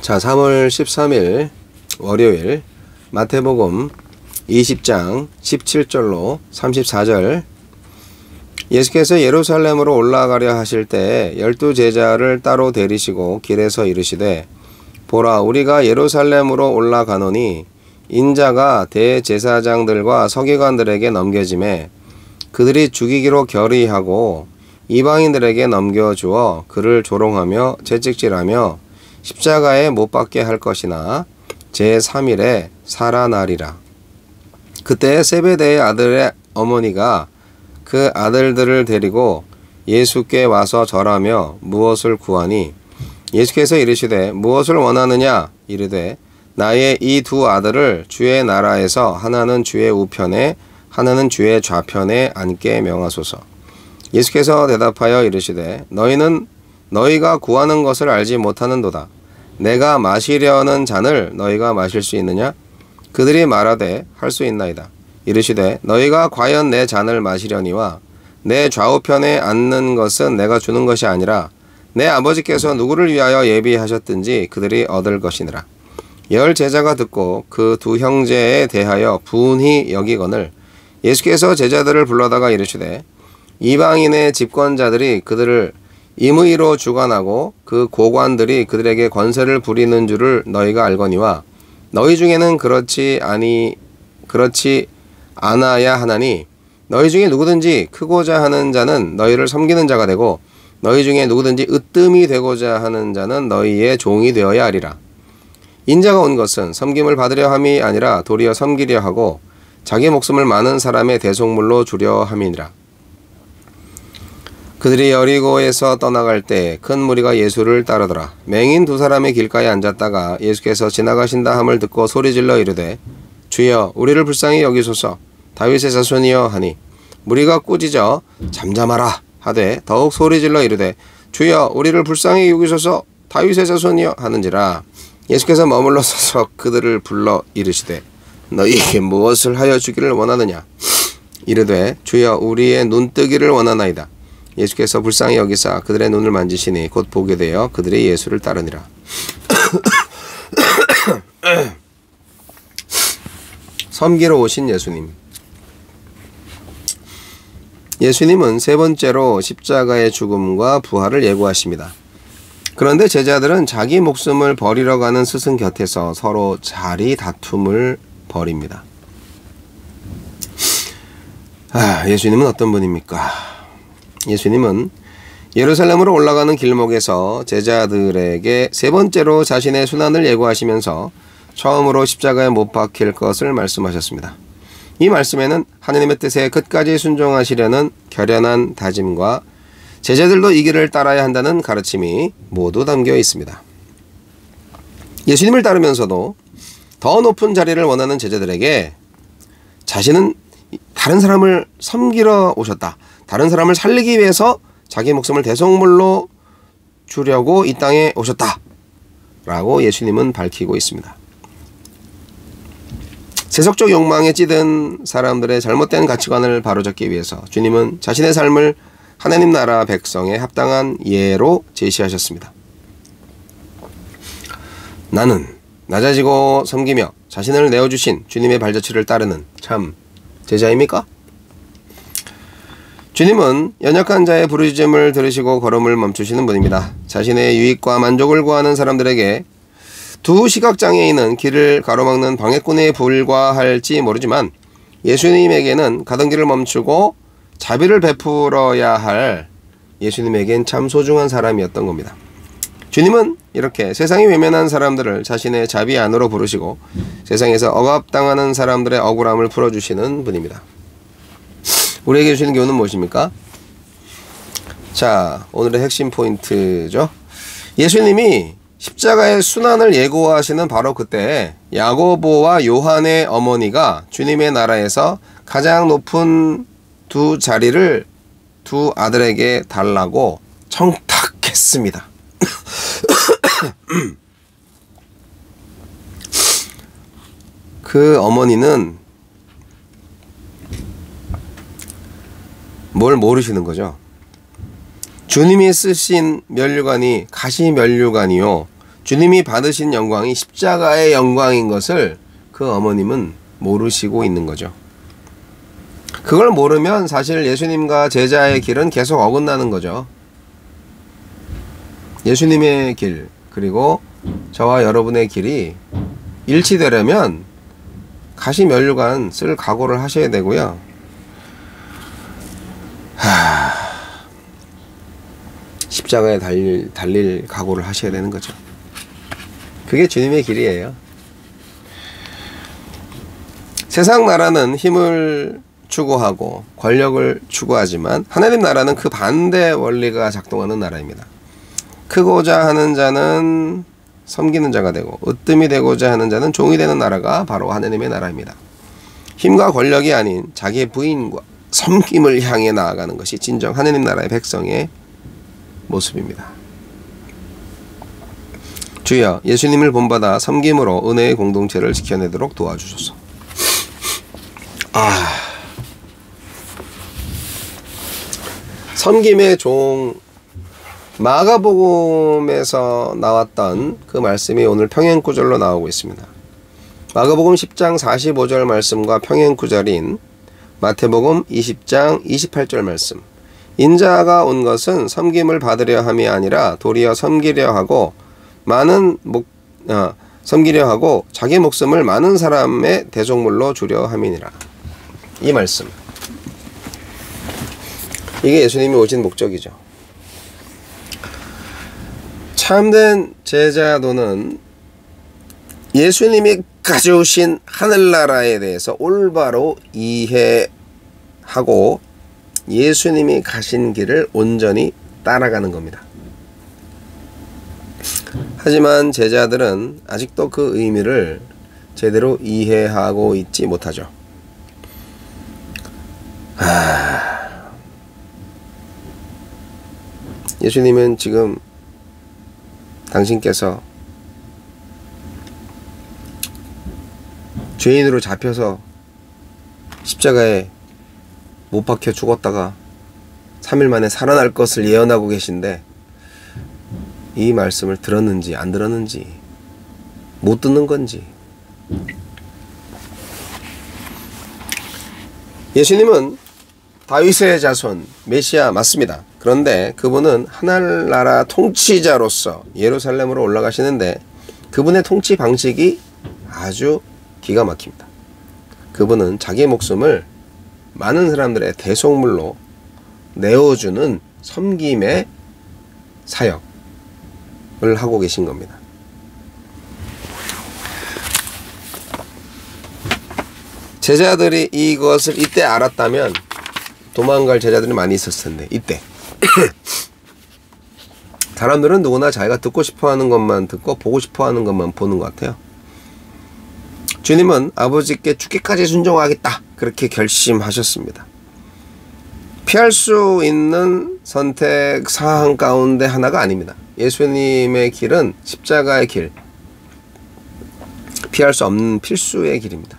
자, 3월 13일 월요일 마태복음 20장 17절로 34절. 예수께서 예루살렘으로 올라가려 하실 때 12제자를 따로 데리시고 길에서 이르시되, 보라, 우리가 예루살렘으로 올라가노니 인자가 대제사장들과 서기관들에게 넘겨지매 그들이 죽이기로 결의하고 이방인들에게 넘겨주어 그를 조롱하며 채찍질하며 십자가에 못 박게 할 것이나 제3일에 살아나리라. 그때 세베대의 아들의 어머니가 그 아들들을 데리고 예수께 와서 절하며 무엇을 구하니, 예수께서 이르시되 무엇을 원하느냐 이르되, 나의 이 두 아들을 주의 나라에서 하나는 주의 우편에 하나는 주의 좌편에 앉게 명하소서. 예수께서 대답하여 이르시되, 너희는 너희가 구하는 것을 알지 못하는도다. 내가 마시려는 잔을 너희가 마실 수 있느냐? 그들이 말하되 할 수 있나이다. 이르시되, 너희가 과연 내 잔을 마시려니와 내 좌우편에 앉는 것은 내가 주는 것이 아니라 내 아버지께서 누구를 위하여 예비하셨든지 그들이 얻을 것이니라. 열 제자가 듣고 그 두 형제에 대하여 분히 여기거늘 예수께서 제자들을 불러다가 이르시되, 이방인의 집권자들이 그들을 임의로 주관하고 그 고관들이 그들에게 권세를 부리는 줄을 너희가 알거니와 너희 중에는 그렇지 않아야 하나니, 너희 중에 누구든지 크고자 하는 자는 너희를 섬기는 자가 되고 너희 중에 누구든지 으뜸이 되고자 하는 자는 너희의 종이 되어야 하리라. 인자가 온 것은 섬김을 받으려 함이 아니라 도리어 섬기려 하고 자기 목숨을 많은 사람의 대속물로 주려 함이니라. 그들이 여리고에서 떠나갈 때 큰 무리가 예수를 따르더라. 맹인 두 사람이 길가에 앉았다가 예수께서 지나가신다 함을 듣고 소리질러 이르되, 주여, 우리를 불쌍히 여기소서. 다윗의 자손이여 하니, 무리가 꾸짖어 잠잠하라 하되 더욱 소리질러 이르되, 주여, 우리를 불쌍히 여기소서. 다윗의 자손이여 하는지라. 예수께서 머물러 서서 그들을 불러 이르시되, 너희에게 무엇을 하여 주기를 원하느냐? 이르되, 주여, 우리의 눈뜨기를 원하나이다. 예수께서 불쌍히 여기사 그들의 눈을 만지시니 곧 보게 되어 그들이 예수를 따르니라. 섬기러 오신 예수님. 예수님은 세 번째로 십자가의 죽음과 부활을 예고하십니다. 그런데 제자들은 자기 목숨을 버리러 가는 스승 곁에서 서로 자리 다툼을 벌입니다. 예수님은 어떤 분입니까? 예수님은 예루살렘으로 올라가는 길목에서 제자들에게 세 번째로 자신의 순환을 예고하시면서 처음으로 십자가에 못 박힐 것을 말씀하셨습니다. 이 말씀에는 하느님의 뜻에 끝까지 순종하시려는 결연한 다짐과 제자들도 이 길을 따라야 한다는 가르침이 모두 담겨 있습니다. 예수님을 따르면서도 더 높은 자리를 원하는 제자들에게 자신은 다른 사람을 섬기러 오셨다, 다른 사람을 살리기 위해서 자기 목숨을 대속물로 주려고 이 땅에 오셨다 라고 예수님은 밝히고 있습니다. 세속적 욕망에 찌든 사람들의 잘못된 가치관을 바로잡기 위해서 주님은 자신의 삶을 하나님 나라 백성에 합당한 예로 제시하셨습니다. 나는 낮아지고 섬기며 자신을 내어주신 주님의 발자취를 따르는 참 제자입니까? 주님은 연약한 자의 부르짖음을 들으시고 걸음을 멈추시는 분입니다. 자신의 유익과 만족을 구하는 사람들에게 두 시각장애인은 길을 가로막는 방해꾼에 불과할지 모르지만 예수님에게는 가던 길을 멈추고 자비를 베풀어야 할 예수님에겐 참 소중한 사람이었던 겁니다. 주님은 이렇게 세상이 외면한 사람들을 자신의 자비 안으로 부르시고 세상에서 억압당하는 사람들의 억울함을 풀어주시는 분입니다. 우리에게 주시는 교훈은 무엇입니까? 자, 오늘의 핵심 포인트죠. 예수님이 십자가의 순환을 예고하시는 바로 그때 야고보와 요한의 어머니가 주님의 나라에서 가장 높은 두 자리를 두 아들에게 달라고 청탁했습니다. 그 어머니는 뭘 모르시는 거죠. 주님이 쓰신 면류관이 가시 면류관이요 주님이 받으신 영광이 십자가의 영광인 것을 그 어머님은 모르시고 있는 거죠. 그걸 모르면 사실 예수님과 제자의 길은 계속 어긋나는 거죠. 예수님의 길, 그리고 저와 여러분의 길이 일치되려면 가시면류관 쓸 각오를 하셔야 되고요. 십자가에 달릴 각오를 하셔야 되는 거죠. 그게 주님의 길이에요. 세상 나라는 힘을 추구하고 권력을 추구하지만 하나님 나라는 그 반대 원리가 작동하는 나라입니다. 크고자 하는 자는 섬기는 자가 되고 으뜸이 되고자 하는 자는 종이 되는 나라가 바로 하나님의 나라입니다. 힘과 권력이 아닌 자기의 부인과 섬김을 향해 나아가는 것이 진정 하나님 나라의 백성의 모습입니다. 주여, 예수님을 본받아 섬김으로 은혜의 공동체를 지켜내도록 도와주소서. 섬김의 종, 마가복음에서 나왔던 그 말씀이 오늘 평행구절로 나오고 있습니다. 마가복음 10장 45절 말씀과 평행구절인 마태복음 20장 28절 말씀. 인자가 온 것은 섬김을 받으려 함이 아니라 도리어 섬기려 하고 자기 목숨을 많은 사람의 대속물로 주려 함이니라. 이 말씀. 이게 예수님이 오신 목적이죠. 참된 제자도는 예수님이 가져오신 하늘나라에 대해서 올바로 이해하고 예수님이 가신 길을 온전히 따라가는 겁니다. 하지만 제자들은 아직도 그 의미를 제대로 이해하고 있지 못하죠. 예수님은 지금 당신께서 죄인으로 잡혀서 십자가에 못 박혀 죽었다가 3일 만에 살아날 것을 예언하고 계신데 이 말씀을 들었는지 안 들었는지 못 듣는 건지. 예수님은 다윗의 자손 메시아 맞습니다. 그런데 그분은 하늘나라 통치자로서 예루살렘으로 올라가시는데 그분의 통치 방식이 아주 기가 막힙니다. 그분은 자기의 목숨을 많은 사람들의 대속물로 내어주는 섬김의 사역을 하고 계신 겁니다. 제자들이 이것을 이때 알았다면 도망갈 제자들이 많이 있었을 텐데 이때 사람들은 누구나 자기가 듣고 싶어하는 것만 듣고 보고 싶어하는 것만 보는 것 같아요. 주님은 아버지께 죽기까지 순종하겠다 그렇게 결심하셨습니다. 피할 수 있는 선택 사항 가운데 하나가 아닙니다. 예수님의 길은 십자가의 길, 피할 수 없는 필수의 길입니다.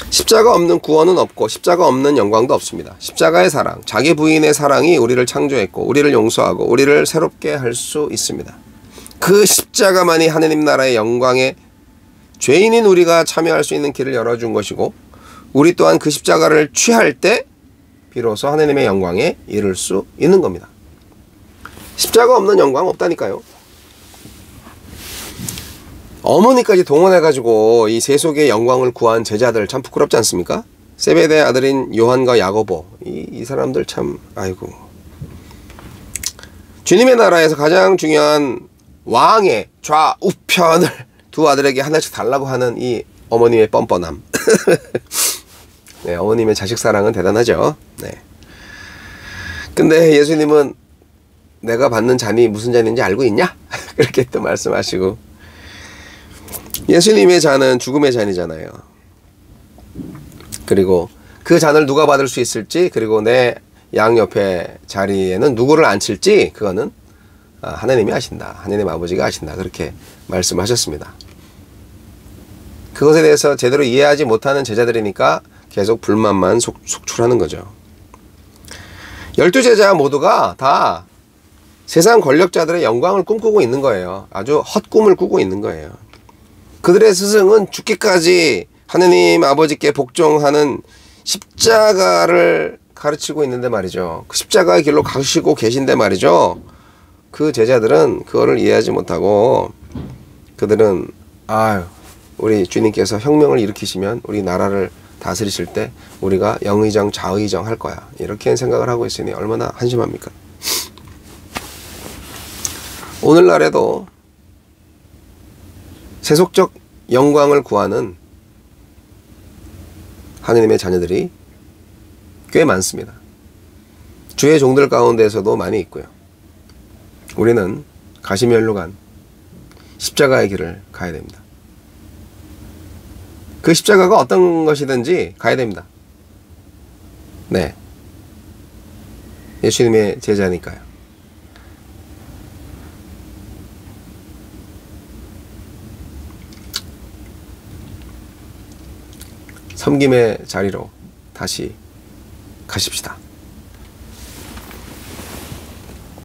십자가 없는 구원은 없고 십자가 없는 영광도 없습니다. 십자가의 사랑, 자기 부인의 사랑이 우리를 창조했고 우리를 용서하고 우리를 새롭게 할 수 있습니다. 그 십자가만이 하느님 나라의 영광에 죄인인 우리가 참여할 수 있는 길을 열어준 것이고 우리 또한 그 십자가를 취할 때 비로소 하느님의 영광에 이를 수 있는 겁니다. 십자가 없는 영광 없다니까요. 어머니까지 동원해가지고 이 세속의 영광을 구한 제자들 참 부끄럽지 않습니까? 세베대의 아들인 요한과 야고보 이 사람들 참 아이고. 주님의 나라에서 가장 중요한 왕의 좌우편을 두 아들에게 하나씩 달라고 하는 이 어머님의 뻔뻔함. 네, 어머님의 자식 사랑은 대단하죠. 네. 근데 예수님은 내가 받는 잔이 무슨 잔인지 알고 있냐? 그렇게 또 말씀하시고 예수님의 잔은 죽음의 잔이잖아요. 그리고 그 잔을 누가 받을 수 있을지 그리고 내 양옆에 자리에는 누구를 앉힐지 그거는 하나님이 아신다. 하나님 아버지가 아신다. 그렇게 말씀하셨습니다. 그것에 대해서 제대로 이해하지 못하는 제자들이니까 계속 불만만 속출하는 거죠. 12제자 모두가 다 세상 권력자들의 영광을 꿈꾸고 있는 거예요. 아주 헛꿈을 꾸고 있는 거예요. 그들의 스승은 죽기까지 하느님 아버지께 복종하는 십자가를 가르치고 있는데 말이죠. 그 십자가의 길로 가시고 계신데 말이죠. 그 제자들은 그거를 이해하지 못하고 그들은 아유, 우리 주님께서 혁명을 일으키시면 우리 나라를 다스리실 때 우리가 영의정 좌의정 할 거야, 이렇게 생각을 하고 있으니 얼마나 한심합니까? 오늘날에도 세속적 영광을 구하는 하느님의 자녀들이 꽤 많습니다. 주의 종들 가운데에서도 많이 있고요. 우리는 가시면로 간 십자가의 길을 가야 됩니다. 그 십자가가 어떤 것이든지 가야 됩니다. 네, 예수님의 제자니까요. 섬김의 자리로 다시 가십시다.